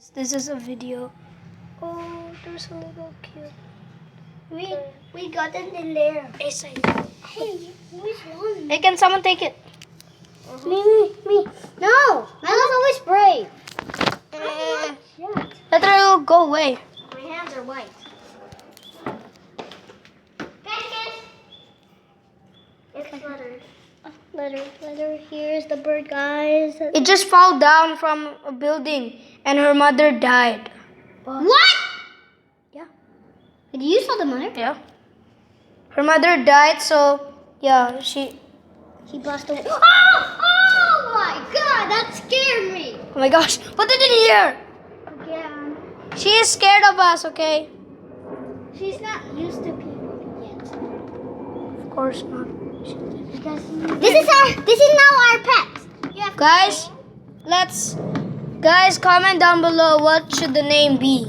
This is a video. Oh, there's a little cute. We got it in there. Yes, I Hey, which one? Hey, can someone take it? Me. No, Milo's always brave. Let her go away. My hands are white. It's letter. Here's the bird, guys. It just fell down from a building and her mother died. What? Yeah. Did you saw the mother? Yeah. Her mother died, so yeah, she. She passed away. Oh my God, that scared me. Oh my gosh, put it in here. Again. She is scared of us, okay? She's not used to people yet. Of course not. This is now our pet. You have Guys, comment down below what should the name be.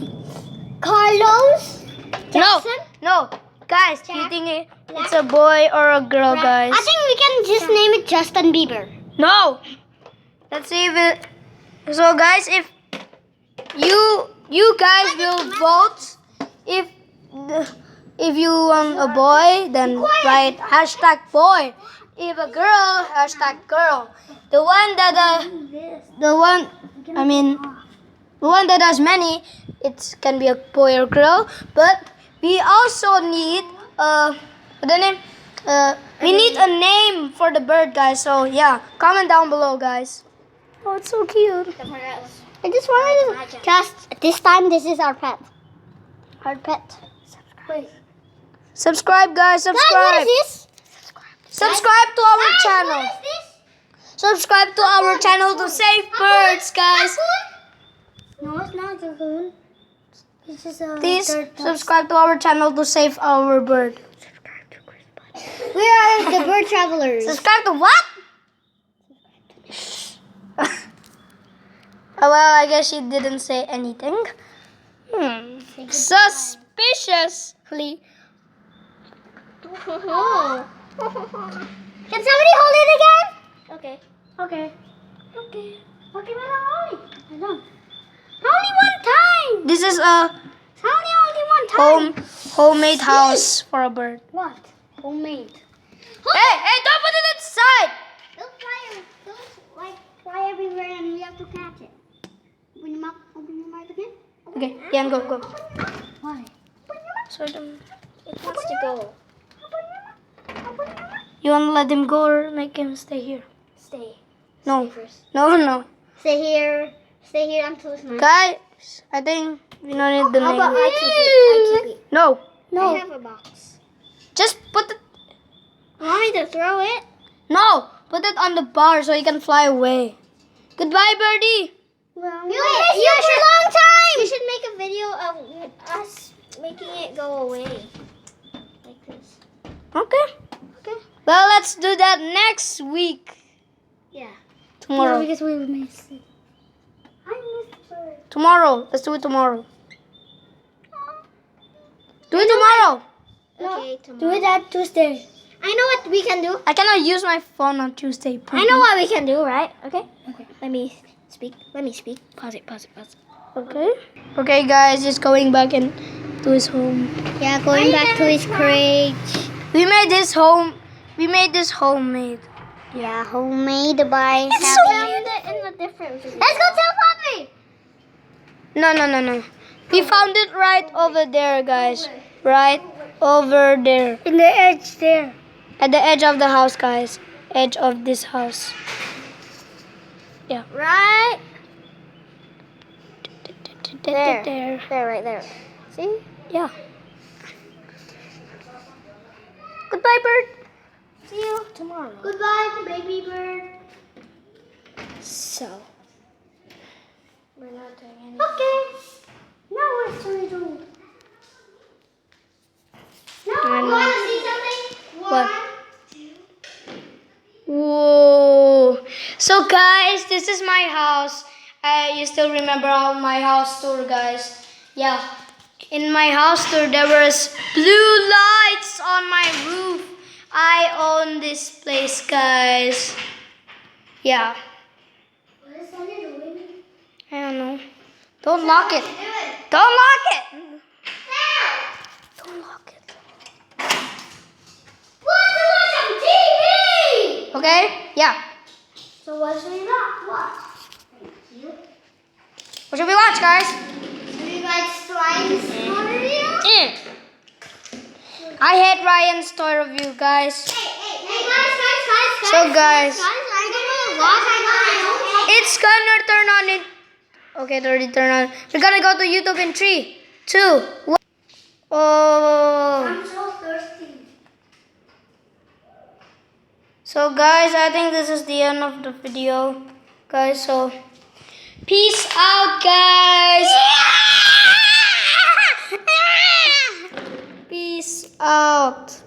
Carlos. Jackson? No. Guys, do you Jack? think it's a boy or a girl, guys? I think we can just name it Justin Bieber. No. Let's see if it. So, guys, if you guys will vote if you want a boy, then write #boy. If a girl, #girl. The one that has many, it can be a boy or girl. But we also need we need a name for the bird, guys. So yeah, comment down below, guys. Oh, it's so cute. I just wanted to just this time. This is our pet. Our pet. Wait. Subscribe, guys. Guys, Subscribe. what is this? Subscribe to our Guys, channel. What is this? Subscribe to our channel to save birds, guys. No, it's not a raccoon. It's just a Please third person. subscribe to our channel to save our bird. We are the bird travelers. Subscribe to what? Oh, well, I guess she didn't say anything. Suspiciously. Oh. Can somebody hold it again? Okay. Okay, Only one time. This is a Only one time. homemade house for a bird. What? Homemade. Hey, don't put it inside. Those fly everywhere and we have to catch it. Open your mouth again. Okay, yeah, go. Why? So It wants to go. you want to let him go or make him stay here? Stay. No. Stay first. No. Stay here until it's night. Guys, I think we don't need the How about name. I keep it? No. I have a box. Just put it. You want me to throw it? No, put it on the bar so he can fly away. Goodbye, birdie. Well, you for a long time. You should make a video of us making it go away. Like this. Okay. Well, let's do that next week. Yeah. Tomorrow. because we missed it. I missed it. Tomorrow. Let's do it tomorrow. Do it tomorrow. Okay, tomorrow. Do it at Tuesday. I know what we can do. I cannot use my phone on Tuesday. I know what we can do, right? Okay. Let me speak. Pause it. Okay. Okay, guys, just going back into his home. Yeah, going back to his cage. We made this homemade. Yeah, homemade by It's so having it in a different video. Let's go tell Poppy! No. We found it right over there, guys. Right over there. In the edge there. At the edge of the house, guys. Edge of this house. Yeah. Right There. there, right there. See? Yeah. Goodbye, bird. See you tomorrow. Goodbye, baby bird. So. We're not doing anything. Okay. Now we're doing. Now you want to see something? What? Whoa. So, guys, this is my house. You still remember my house tour, guys? Yeah. In my house tour, there was blue lights on my roof. I own this place, guys. Yeah. What is Sonia doing? I don't know. Don't lock it. Don't lock it. Don't lock it. Want to watch some TV? Okay? Yeah. So what should we watch? Thank you. What should we watch, guys? Should we watch Slime's review? I hate Ryan's toy review, guys. Hey guys. So, guys. I'm gonna watch It's gonna turn on it. Okay, it already turned on. We're gonna go to YouTube in 3, 2, 1. Oh. I'm so thirsty. So, guys, I think this is the end of the video. Guys, so peace out, guys. Peace out.